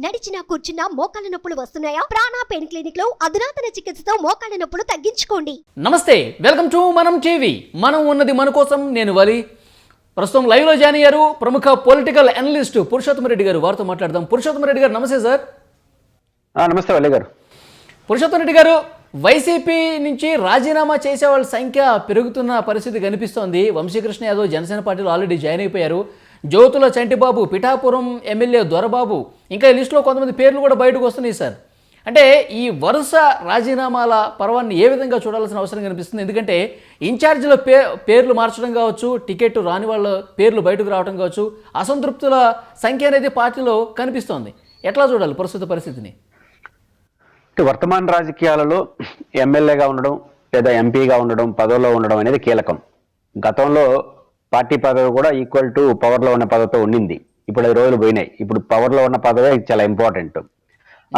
నడిచినా కూర్చున్నా మోకాళ్ళ నొప్పులు వస్తున్నాయా? ప్రాణా పెయిన్ క్లినిక్ లో అధునాతన చికిత్సతో మోకాళ్ళ నొప్పులు తగ్గించుకోండి. నమస్తే, వెల్కమ్ టు మనం టీవీ. మనం ఉన్నది మన కోసం. నేను వలి. ప్రస్తుతం లైవ్ లో జాయిన్ అయ్యారు ప్రముఖ పొలిటికల్ అనలిస్ట్ పురుషోత్తమ రెడ్డి గారు. వారితో మాట్లాడదాం. పురుషోత్తమ రెడ్డి గారు నమస్తే సార్. నమస్తే వల్లి గారు. పురుషోత్తమ రెడ్డి గారు, వైసీపీ నుంచి రాజీనామా చేసే వాళ్ళ సంఖ్య పెరుగుతున్న పరిస్థితి కనిపిస్తోంది. వంశీకృష్ణ యాదవ్ జనసేన పార్టీలో ఆల్రెడీ జాయిన్ అయిపోయారు. జ్యోతుల చంటిబాబు, పిఠాపురం ఎమ్మెల్యే దొరబాబు, ఇంకా ఈ లిస్టులో కొంతమంది పేర్లు కూడా బయటకు వస్తున్నాయి సార్. అంటే ఈ వరుస రాజీనామాల పర్వాన్ని ఏ విధంగా చూడాల్సిన అవసరం కనిపిస్తుంది? ఎందుకంటే ఇన్ఛార్జీల పేర్లు మార్చడం కావచ్చు, టికెట్ రాని వాళ్ళ పేర్లు బయటకు రావడం కావచ్చు, అసంతృప్తుల సంఖ్య అనేది పార్టీలో కనిపిస్తోంది. ఎట్లా చూడాలి ప్రస్తుత పరిస్థితిని? వర్తమాన రాజకీయాలలో ఎమ్మెల్యేగా ఉండడం లేదా ఎంపీగా ఉండడం, పదవిలో ఉండడం అనేది కీలకం. గతంలో పార్టీ పదవి కూడా ఈక్వల్ టు పవర్లో ఉన్న పదవితో ఉండింది. ఇప్పుడు 10 రోజులు పోయినాయి. ఇప్పుడు పవర్లో ఉన్న పదవే చాలా ఇంపార్టెంట్.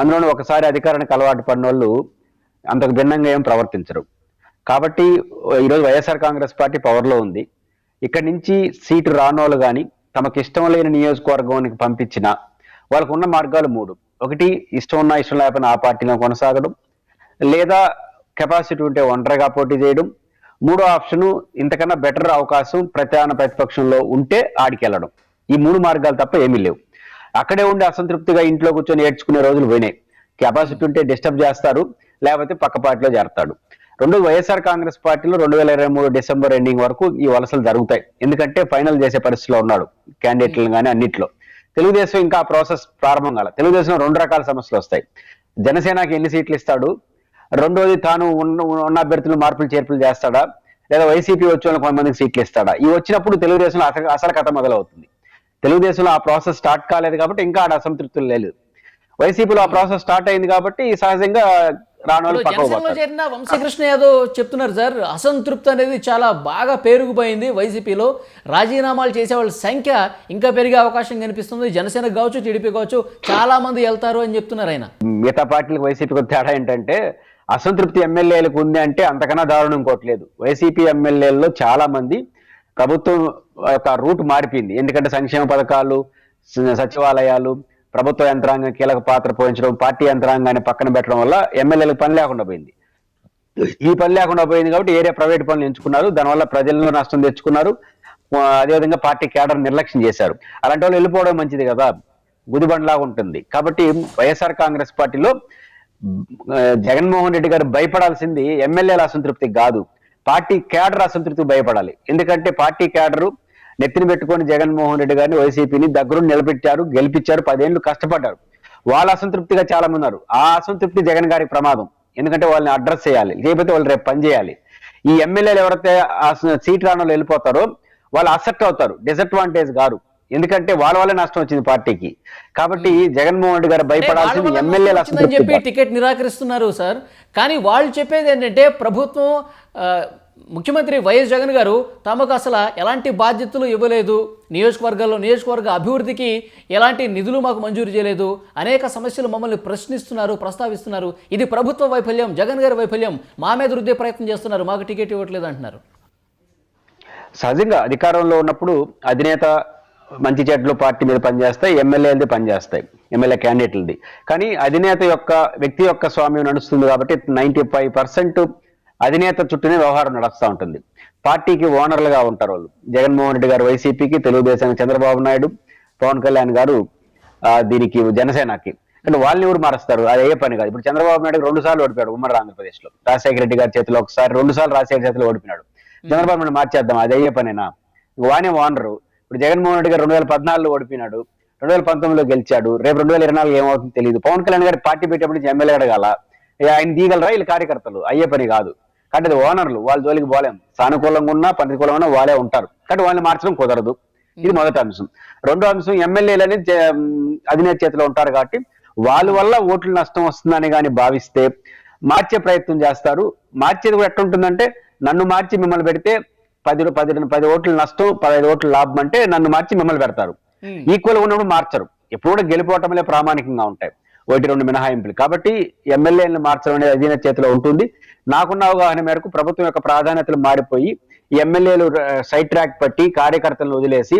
అందులోనూ ఒకసారి అధికారానికి అలవాటు పడిన వాళ్ళు అంతకు భిన్నంగా ఏం ప్రవర్తించరు. కాబట్టి ఈరోజు వైఎస్ఆర్ కాంగ్రెస్ పార్టీ పవర్లో ఉంది. ఇక్కడి నుంచి సీటు రానోళ్ళు కానీ తమకు ఇష్టం లేని నియోజకవర్గానికి పంపించిన వాళ్ళకు ఉన్న మార్గాలు 3. ఒకటి, ఇష్టం ఉన్నా ఇష్టం లేకపోయినా ఆ పార్టీలో కొనసాగడం, లేదా కెపాసిటీ ఉంటే ఒంటరిగా పోటీ చేయడం, 3వ ఆప్షను ఇంతకన్నా బెటర్ అవకాశం ప్రతిపక్షంలో ఉంటే ఆడికి వెళ్ళడం. ఈ 3 మార్గాలు తప్ప ఏమీ లేవు. అక్కడే ఉండి అసంతృప్తిగా ఇంట్లో కూర్చొని ఏడ్చుకునే రోజులు పోయినాయి. కెపాసిటీ ఉంటే డిస్టర్బ్ చేస్తారు, లేకపోతే పక్క పార్టీలో చేరతాడు. వైఎస్ఆర్ కాంగ్రెస్ పార్టీలో 2023 డిసెంబర్ ఎండింగ్ వరకు ఈ వలసలు జరుగుతాయి. ఎందుకంటే ఫైనల్ చేసే పరిస్థితిలో ఉన్నాడు క్యాండిడేట్లు కానీ అన్నిట్లో. తెలుగుదేశం ఇంకా ఆ ప్రాసెస్ ప్రారంభం కాల. తెలుగుదేశం 2 రకాల సమస్యలు వస్తాయి. జనసేనకి ఎన్ని సీట్లు ఇస్తాడు, రెండోది తాను ఉన్న అభ్యర్థులు మార్పులు చేర్పులు చేస్తాడా, లేదా వైసీపీ వచ్చే వాళ్ళకి కొంతమందికి సీట్లు ఇస్తాడా. ఇవి వచ్చినప్పుడు తెలుగుదేశంలో అసలు కథ మొదలవుతుంది. తెలుగుదేశంలో ఆ ప్రాసెస్ స్టార్ట్ కాలేదు కాబట్టి ఇంకా ఆడ అసంతృప్తులు లేదు. వైసీపీలో ఆ ప్రాసెస్ స్టార్ట్ అయింది కాబట్టి సహజంగా చేరిన వంశీకృష్ణ యాదవ్ చెప్తున్నారు సార్, అసంతృప్తి అనేది చాలా బాగా పెరిగిపోయింది వైసీపీలో. రాజీనామాలు చేసే వాళ్ళ సంఖ్య ఇంకా పెరిగే అవకాశం కనిపిస్తుంది. జనసేన కావచ్చు, టీడీపీ కావచ్చు, చాలా మంది వెళ్తారు అని చెప్తున్నారు ఆయన. మిగతా పార్టీలకు వైసీపీకి తేడా ఏంటంటే, అసంతృప్తి ఎమ్మెల్యేలకు ఉంది అంటే అంతకన్నా దారుణం ఇంకోట్లేదు. వైసీపీ ఎమ్మెల్యేలలో చాలా మంది ప్రభుత్వం యొక్క రూట్ మారిపోయింది. ఎందుకంటే సంక్షేమ పథకాలు, సచివాలయాలు, ప్రభుత్వ యంత్రాంగం కీలక పాత్ర పోషించడం, పార్టీ యంత్రాంగాన్ని పక్కన పెట్టడం వల్ల ఎమ్మెల్యేలకు పని లేకుండా పోయింది. ఈ పని లేకుండా పోయింది కాబట్టి ఏరియా ప్రైవేట్ పనులు ఎంచుకున్నారు. దానివల్ల ప్రజల్లో నష్టం తెచ్చుకున్నారు. అదేవిధంగా పార్టీ కేడర్ నిర్లక్ష్యం చేశారు. అలాంటి వాళ్ళు వెళ్ళిపోవడం మంచిది కదా, గుదిబండ్లాగా ఉంటుంది. కాబట్టి వైఎస్ఆర్ కాంగ్రెస్ పార్టీలో జగన్మోహన్ రెడ్డి గారు భయపడాల్సింది ఎమ్మెల్యేల అసంతృప్తికి కాదు, పార్టీ కేడర్ అసంతృప్తికి భయపడాలి. ఎందుకంటే పార్టీ కేడరు నెత్తిని పెట్టుకొని జగన్మోహన్ రెడ్డి గారిని, వైసీపీని దగ్గరుండి నిలబెట్టారు, గెలిపించారు, 10 ఏళ్ళు కష్టపడ్డారు. వాళ్ళ అసంతృప్తిగా చాలా మంది ఉన్నారు. ఆ అసంతృప్తి జగన్ గారికి ప్రమాదం. ఎందుకంటే వాళ్ళని అడ్రస్ చేయాలి, లేకపోతే వాళ్ళు రేపు పని చేయాలి. ఈ ఎమ్మెల్యేలు ఎవరైతే సీట్ రానో వెళ్ళిపోతారో వాళ్ళు అసెప్ట్ అవుతారు, డిసడ్వాంటేజ్ గారు. ఎందుకంటే వాళ్ళ వల్లే నష్టం వచ్చింది పార్టీకి. కాబట్టి జగన్మోహన్ రెడ్డి గారు భయపడాల్సింది ఎమ్మెల్యేలు అసంతృప్తి చెప్పి టికెట్ నిరాకరిస్తున్నారు సార్. కానీ వాళ్ళు చెప్పేది ఏంటంటే ప్రభుత్వం, ముఖ్యమంత్రి వైఎస్ జగన్ గారు తమకు అసలు ఎలాంటి బాధ్యతలు ఇవ్వలేదు, నియోజకవర్గ అభివృద్ధికి ఎలాంటి నిధులు మాకు మంజూరు చేయలేదు, అనేక సమస్యలు మమ్మల్ని ప్రస్తావిస్తున్నారు. ఇది ప్రభుత్వ వైఫల్యం, జగన్ గారి వైఫల్యం, మా మీద రుద్దే ప్రయత్నం చేస్తున్నారు, మాకు టికెట్ ఇవ్వట్లేదు అంటున్నారు. సహజంగా అధికారంలో ఉన్నప్పుడు అధినేత మంచి చెడ్లు పార్టీ మీద పనిచేస్తాయి, ఎమ్మెల్యేలది పనిచేస్తాయి, ఎమ్మెల్యే క్యాండిడేట్లది. కానీ అధినేత యొక్క వ్యక్తి యొక్క స్వామ్యం నడుస్తుంది కాబట్టి 95% అధినేత చుట్టూనే వ్యవహారం నడుస్తూ ఉంటుంది. పార్టీకి ఓనర్లుగా ఉంటారు వాళ్ళు. జగన్మోహన్ రెడ్డి గారు వైసీపీకి, తెలుగుదేశానికి చంద్రబాబు నాయుడు, పవన్ కళ్యాణ్ గారు దీనికి జనసేనకి. అంటే వాళ్ళని ఎవరు మారుస్తారు? అది ఏ పని కాదు. ఇప్పుడు చంద్రబాబు నాయుడు 2 సార్లు ఓడిపోయాడు ఉమ్మడి ఆంధ్రప్రదేశ్లో. రాజశేఖర రెడ్డి గారి చేతిలో ఒకసారి, 2 సార్లు రాజశేఖర చేతిలో ఓడిపోయినాడు. చంద్రబాబు నాయుడు మార్చేద్దాం, అది అయ్యే పనేనా? వానే ఓనరు. ఇప్పుడు జగన్మోహన్ రెడ్డి గారు 2014లో ఓడిపోయినాడు, 2019లో గెలిచాడు. రేపు 2024 ఏమవుతుందో తెలియదు. పవన్ కళ్యాణ్ గారి పార్టీ పెట్టేప్పుడు ఎమ్మెల్యే అడగాల, ఆయన తీయగలరా? వీళ్ళు కార్యకర్తలు, అయ్యే పని కాదు. కాబట్టి అది ఓనర్లు, వాళ్ళ జోలికి పోలేం. సానుకూలంగా ఉన్నా ప్రతికూలంగా ఉన్నా వాళ్ళే ఉంటారు. కాబట్టి వాళ్ళని మార్చడం కుదరదు. ఇది మొదటి అంశం. రెండో అంశం, ఎమ్మెల్యేలు అనేది అధినేత చేతిలో ఉంటారు కాబట్టి వాళ్ళ వల్ల ఓట్లు నష్టం వస్తుందని కానీ భావిస్తే మార్చే ప్రయత్నం చేస్తారు. మార్చేది కూడా ఎట్లుంటుందంటే, నన్ను మార్చి మిమ్మల్ని పెడితే 10 ఓట్లు నష్టం, 15 ఓట్లు లాభం అంటే నన్ను మార్చి మిమ్మల్ని పెడతారు. ఈక్వల్ ఉన్నప్పుడు మార్చరు. ఎప్పుడు కూడా గెలిపోవటంలో ప్రామాణికంగా ఉంటాయి, 1-2 మినహాయింపులు. కాబట్టి ఎమ్మెల్యేలను మార్చడం అనేది అధినేత చేతిలో ఉంటుంది. నాకున్న అవగాహన మేరకు ప్రభుత్వం యొక్క ప్రాధాన్యతలు మారిపోయి ఎమ్మెల్యేలు సైడ్ ట్రాక్ పట్టి కార్యకర్తలను వదిలేసి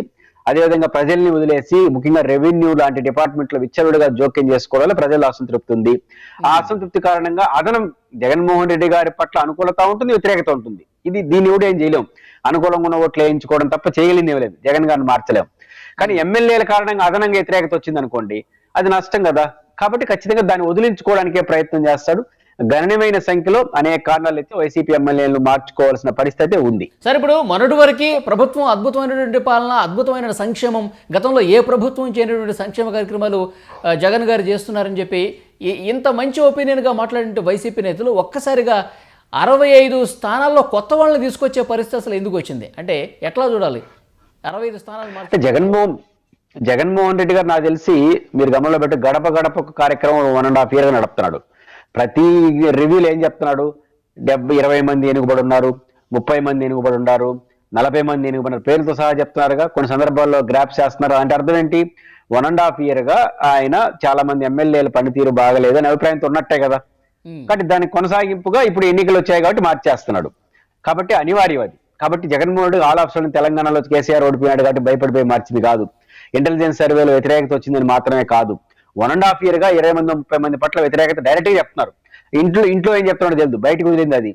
అదేవిధంగా ప్రజల్ని వదిలేసి ముఖ్యంగా రెవెన్యూ లాంటి డిపార్ట్మెంట్లో విచ్చలవిడిగా జోక్యం చేసుకోవడం వల్ల ప్రజల్లో అసంతృప్తి ఉంది. ఆ అసంతృప్తి కారణంగా అదనం జగన్మోహన్ రెడ్డి గారి పట్ల అనుకూలత ఉంటుంది, వ్యతిరేకత ఉంటుంది. దీన్ని కూడా ఏం చేయలేం. అనుకూలంగా ఉన్న ఓట్లు వేయించుకోవడం తప్ప చేయగలిగింది లేదు, జగన్ గారిని మార్చలేం. కానీ ఎమ్మెల్యేల కారణంగా అదనంగా వ్యతిరేకత వచ్చింది అనుకోండి, అది నష్టం కదా. కాబట్టి ఖచ్చితంగా దాన్ని వదిలించుకోవడానికే ప్రయత్నం చేస్తాడు. గణనీయమైన సంఖ్యలో అనేక కారణాలు అయితే వైసీపీ ఎమ్మెల్యేలు మార్చుకోవాల్సిన పరిస్థితి ఉంది. సరే, ఇప్పుడు మొన్నటి వరకు ప్రభుత్వం అద్భుతమైనటువంటి పాలన, అద్భుతమైన సంక్షేమం, గతంలో ఏ ప్రభుత్వం చేయనటువంటి సంక్షేమ కార్యక్రమాలు జగన్ గారు చేస్తున్నారని చెప్పి ఇంత మంచి ఒపీనియన్గా మాట్లాడిన వైసీపీ నేతలు ఒక్కసారిగా 65 స్థానాల్లో కొత్త వాళ్ళని తీసుకొచ్చే పరిస్థితి అసలు ఎందుకు వచ్చింది? అంటే ఎట్లా చూడాలి 65 స్థానాలు అంటే జగన్మోహన్ రెడ్డి గారు నాకు తెలిసి మీరు గమనంలో పెట్టి గడప గడప ఒక కార్యక్రమం 1.5 year గా నడుపుతున్నాడు. ప్రతి రివ్యూలు ఏం చెప్తున్నాడు? 20 మంది ఎన్నుకబడి ఉన్నారు, 30 మంది ఎన్నుకబడి ఉన్నారు, 40 మంది ఎన్నుకబడి పేరుతో సహా చెప్తున్నారుగా. కొన్ని సందర్భాల్లో గ్రాప్స్ చేస్తున్నారు. అంటే అర్థం ఏంటి? 1.5 year గా ఆయన చాలా మంది ఎమ్మెల్యేల పనితీరు బాగలేదు అని అభిప్రాయంతో ఉన్నట్టే కదా. కాబట్టి దానికి కొనసాగింపుగా ఇప్పుడు ఎన్నికలు వచ్చాయి కాబట్టి మార్చేస్తున్నాడు. కాబట్టి అనివార్యం అది. కాబట్టి జగన్మోహన్ రెడ్డి ఆల్ ఆప్షన్ తెలంగాణలో కేసీఆర్ ఓడిపోయాడు కాబట్టి భయపడిపోయి మార్చింది కాదు. ఇంటెలిజెన్స్ సర్వేలో వ్యతిరేకత వచ్చిందని మాత్రమే కాదు. 1.5 year గా 20 మంది 30 మంది పట్ల వ్యతిరేకత డైరెక్ట్ గా చెప్తున్నారు. ఇంట్లో ఏం చెప్తున్నాడో తెలియదు, బయటకు వదిలింది అది.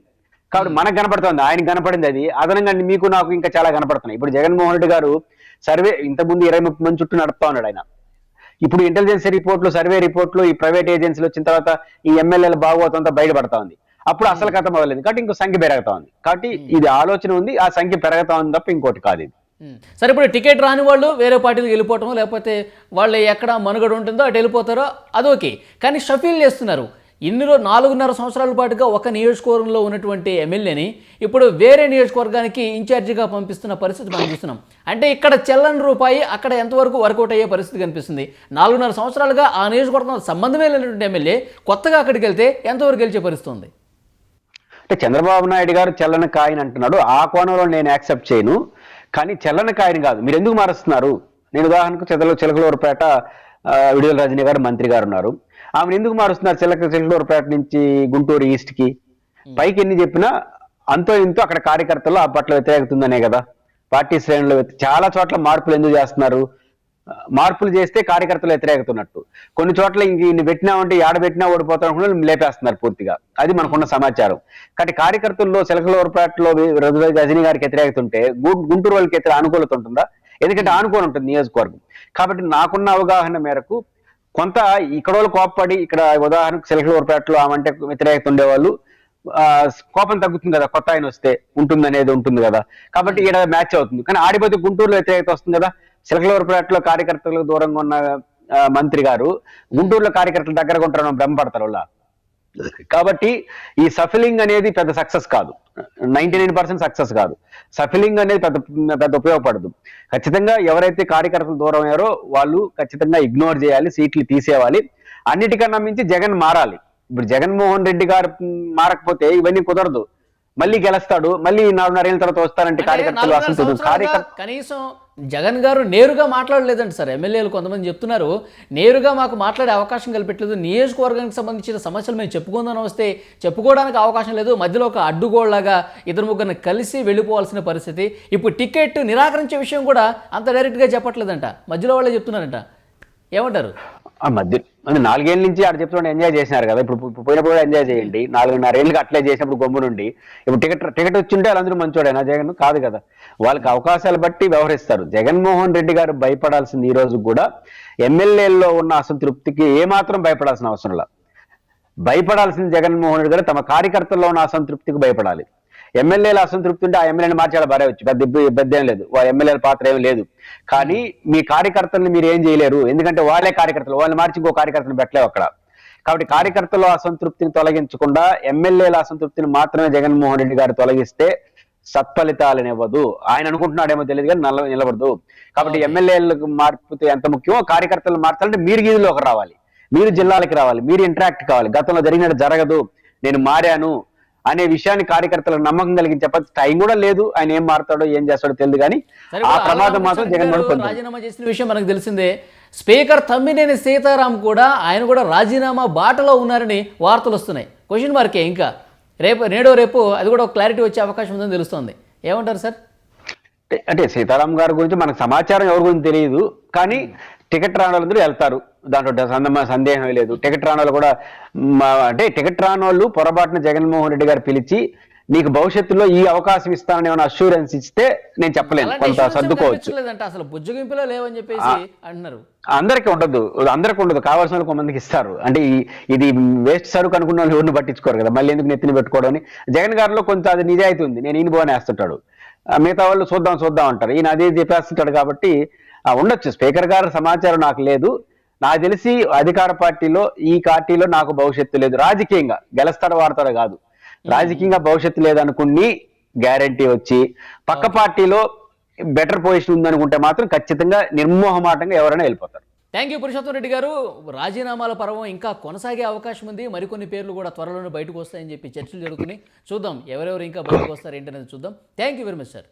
కాబట్టి మనకు కనపడుతుంది, ఆయనకు కనపడింది అది. అదనంగా మీకు నాకు ఇంకా చాలా కనపడుతున్నాయి. ఇప్పుడు జగన్మోహన్ రెడ్డి గారు సర్వే ఇంతకుముందు 20-30 మంది చుట్టూ నడుపుతా ఉన్నాడు ఆయన. ఇప్పుడు ఇంటెలిజెన్స్ రిపోర్ట్లు, సర్వే రిపోర్ట్లు, ఈ ప్రైవేట్ ఏజెన్సీలు వచ్చిన తర్వాత ఈ ఎమ్మెల్యేల భాగవతంతో బయటపడతా ఉంది. అప్పుడు అసలు కథ మొదలైంది. కాబట్టి ఇంకో సంఖ్య పెరుగుతా ఉంది. కాబట్టి ఇది ఆలోచన ఉంది, ఆ సంఖ్య పెరుగుతా ఉంది తప్ప ఇంకోటి కాదు ఇది. సరే, ఇప్పుడు టికెట్ రాని వాళ్ళు వేరే పార్టీకి వెళ్ళిపోవటమో లేకపోతే వాళ్ళు ఎక్కడ మనుగడ ఉంటుందో అటు వెళ్ళిపోతారో అదోకే. కానీ షఫీల్ చేస్తున్నారు. 4.5 సంవత్సరాల పాటుగా ఒక నియోజకవర్గంలో ఉన్నటువంటి ఎమ్మెల్యేని ఇప్పుడు వేరే నియోజకవర్గానికి ఇన్ఛార్జిగా పంపిస్తున్న పరిస్థితి మనం చూస్తున్నాం. అంటే ఇక్కడ చెల్లని రూపాయి అక్కడ ఎంతవరకు వర్కౌట్ అయ్యే పరిస్థితి కనిపిస్తుంది. 4.5 సంవత్సరాలుగా ఆ నియోజకవర్గం సంబంధమే లేనటువంటి ఎమ్మెల్యే కొత్తగా అక్కడికి వెళ్తే ఎంతవరకు గెలిచే పరిస్థితి ఉంది? అంటే చంద్రబాబు నాయుడు గారు చెల్లని కాయని అంటున్నాడు. ఆ కోణంలో నేను యాక్సెప్ట్ చేయను. కానీ చెల్లని కాయని కాదు, మీరు ఎందుకు మారుస్తున్నారు? నేను ఉదాహరణకు చిలకలూరుపేట విడుదల రజనీ గారు మంత్రి గారు ఉన్నారు. ఆమెను ఎందుకు మారుస్తున్నారు చిలకలూరుపేట నుంచి గుంటూరు ఈస్ట్ కి? పైకి ఎన్ని చెప్పినా అంతో ఇంతో అక్కడ కార్యకర్తలు ఆ పట్ల వ్యతిరేకత ఉందనే కదా. పార్టీ శ్రేణులు చాలా చోట్ల మార్పులు ఎందుకు చేస్తున్నారు? మార్పులు చేస్తే కార్యకర్తలు వ్యతిరేకత ఉన్నట్టు. కొన్ని చోట్ల ఇంక పెట్టినామంటే పెట్టినా ఓడిపోతాం అనుకుంటే లేపేస్తున్నారు పూర్తిగా. అది మనకున్న సమాచారం. కాబట్టి కార్యకర్తల్లో చిలకలూరుపేటలో రజనీ గారికి వ్యతిరేకత ఉంటే గుంటూరు వాళ్ళకి అనుకూలత ఉంటుందా? ఎందుకంటే ఆనుకోని ఉంటుంది నియోజకవర్గం. కాబట్టి నాకున్న అవగాహన మేరకు కొంత ఇక్కడ వాళ్ళు కోప్పడి, ఇక్కడ ఉదాహరణకు చిలకలూరుపేటలో ఆమంటే వ్యతిరేకత ఉండేవాళ్ళు కోపం తగ్గుతుంది కదా, కొత్త ఆయన వస్తే ఉంటుంది ఉంటుంది కదా. కాబట్టి ఇక్కడ మ్యాచ్ అవుతుంది. కానీ ఆడిపోతే గుంటూరులో వ్యతిరేకత వస్తుంది కదా. చిలకలూరుపేటలో కార్యకర్తలకు దూరంగా ఉన్న మంత్రి గారు గుంటూరులో కార్యకర్తల దగ్గరగా ఉంటారని భ్రమపడతారు వాళ్ళ. కాబట్టి ఈ సఫిలింగ్ అనేది పెద్ద సక్సెస్ కాదు, 99% సక్సెస్ కాదు. సఫిలింగ్ అనేది పెద్ద ఉపయోగపడదు. ఖచ్చితంగా ఎవరైతే కార్యకర్తలు దూరం అయ్యారో వాళ్ళు ఖచ్చితంగా ఇగ్నోర్ చేయాలి, సీట్లు తీసేయాలి. అన్నిటికన్నా మించి జగన్ మారాలి. ఇప్పుడు జగన్మోహన్ రెడ్డి గారు మారకపోతే ఇవన్నీ కుదరదు. మళ్ళీ గెలుస్తాడు, మళ్ళీ 4.5 ఏళ్ళ తర్వాత వస్తారంటే కార్యకర్తలు కనీసం జగన్ గారు నేరుగా మాట్లాడలేదండి సార్. ఎమ్మెల్యేలు కొంతమంది చెప్తున్నారు నేరుగా మాకు మాట్లాడే అవకాశం కల్పెట్టలేదు, నియోజకవర్గానికి సంబంధించిన సమస్యలు మేము చెప్పుకుందాం వస్తే చెప్పుకోవడానికి అవకాశం లేదు, మధ్యలో ఒక అడ్డుగోళ్లాగా 2-3 కలిసి వెళ్ళిపోవాల్సిన పరిస్థితి. ఇప్పుడు టికెట్ నిరాకరించే విషయం కూడా అంత డైరెక్ట్గా చెప్పట్లేదంట, మధ్యలో వాళ్ళే చెప్తున్నారంట. ఏమంటారు? మధ్య 4 ఏళ్ళ నుంచి ఆడ చెప్తుంటే ఎంజాయ్ చేసినారు కదా. ఇప్పుడు పోయినప్పుడు కూడా ఎంజాయ్ చేయండి. 4.5 ఏళ్ళకి అట్లే చేసినప్పుడు గమ్ము నుండి ఇప్పుడు టికెట్ వచ్చింటే వాళ్ళందరూ మంచోడైనా జగన్ కాదు కదా. వాళ్ళకి అవకాశాలు బట్టి వ్యవహరిస్తారు. జగన్మోహన్ రెడ్డి గారు భయపడాల్సింది ఈ రోజు కూడా ఎమ్మెల్యేల్లో ఉన్న అసంతృప్తికి ఏమాత్రం భయపడాల్సిన అవసరం లేదు. భయపడాల్సింది జగన్మోహన్ రెడ్డి గారు తమ కార్యకర్తల్లో ఉన్న అసంతృప్తికి భయపడాలి. ఎమ్మెల్యేల అసంతృప్తి ఉంటే ఆ ఎమ్మెల్యేని మార్చాలి, బారేవచ్చు, పెద్ద ఇబ్బంది ఏం లేదు, ఎమ్మెల్యేల పాత్ర ఏం లేదు. కానీ మీ కార్యకర్తల్ని మీరు ఏం చేయలేరు, ఎందుకంటే వాళ్ళే కార్యకర్తలు, వాళ్ళని మార్చి ఇంకో కార్యకర్తను పెట్టలేవు అక్కడ. కాబట్టి కార్యకర్తల అసంతృప్తిని తొలగించకుండా ఎమ్మెల్యేల అసంతృప్తిని మాత్రమే జగన్మోహన్ రెడ్డి గారు తొలగిస్తే సత్ఫలితాలను ఇవ్వదు. ఆయన అనుకుంటున్నాడేమో తెలియదు కానీ నిలబడదు. కాబట్టి ఎమ్మెల్యేలకు మార్పు ఎంత ముఖ్యమో కార్యకర్తలు మార్చాలంటే మీరు గీదిలోకి రావాలి, మీరు జిల్లాలకి రావాలి, మీరు ఇంటరాక్ట్ కావాలి. గతంలో జరిగినట్టు జరగదు, నేను మారాను అనే విషయాన్ని కార్యకర్తలకు నమ్మకం కలిగించే టైం కూడా లేదు. ఆయన ఏం మారుతాడో ఏం చేస్తాడో తెలియదు. కానీ ఆ ప్రమాదం మాత్రం జగన్మోహన్ రాజీనామా చేసిన విషయం మనకు తెలిసిందే. స్పీకర్ తమ్మినేని సీతారాం కూడా ఆయన కూడా రాజీనామా బాటలో ఉన్నారని వార్తలు వస్తున్నాయి. క్వశ్చన్ మార్కే. ఇంకా రేపు అది కూడా ఒక క్లారిటీ వచ్చే అవకాశం ఉందని తెలుస్తోంది. ఏమంటారు సార్? అంటే సీతారాం గారి గురించి మనకు సమాచారం ఎవరి గురించి తెలియదు, కానీ టికెట్ రాని వాళ్ళందరూ వెళ్తారు, దాంట్లో సందేహం లేదు. టికెట్ రాని వాళ్ళు కూడా అంటే టికెట్ రాని వాళ్ళు పొరపాటున జగన్మోహన్ రెడ్డి గారు పిలిచి నీకు భవిష్యత్తులో ఈ అవకాశం ఇస్తానని ఏమైనా అష్యూరెన్స్ ఇస్తే నేను చెప్పలేను, అలాంటి కొంత assurance ఏం సర్దుకోవచ్చు. కనిపించలేదంట, అసలు బుజ్జగింపులో లేవని చెప్పేసి అంటున్నారు. అందరికీ ఉండదు, కావాల్సిన వాళ్ళు కొంతమందికి ఇస్తారు. అంటే ఇది వేస్ట్ సరుకు అనుకున్న వాళ్ళు ఎవరిని పట్టించుకోరు కదా, మళ్ళీ ఎందుకు నెత్తిని పెట్టుకోవడం అని. జగన్ గారిలో కొంచెం అది నిజాయితీ ఉంది, నేను ఈయన పోని వేస్తుంటాడు, మిగతా వాళ్ళు చూద్దాం అంటారు, ఈయన అదే చెప్పేస్తుంటాడు. కాబట్టి ఉండొచ్చు. స్పీకర్ గారి సమాచారం నాకు లేదు. నాకు తెలిసి అధికార పార్టీలో ఈ పార్టీలో నాకు భవిష్యత్తు లేదు, రాజకీయంగా గెలుస్తాడు వాడతాడు కాదు, రాజకీయంగా భవిష్యత్తు లేదనుకుని గ్యారంటీ వచ్చి పక్క పార్టీలో బెటర్ పొజిషన్ ఉందనుకుంటే మాత్రం ఖచ్చితంగా నిర్మోహమాటంగా ఎవరైనా వెళ్ళిపోతారు. థ్యాంక్ యూ పురుషోత్తం రెడ్డి గారు. రాజీనామాల పర్వం ఇంకా కొనసాగే అవకాశం ఉంది, మరికొన్ని పేర్లు కూడా త్వరలోనే బయటకు వస్తాయని చెప్పి చర్చలు జరుగుతున్నాయి. చూద్దాం ఎవరెవరు ఇంకా బయటకు వస్తారు ఏంటనేది చూద్దాం. Thank you very much sir.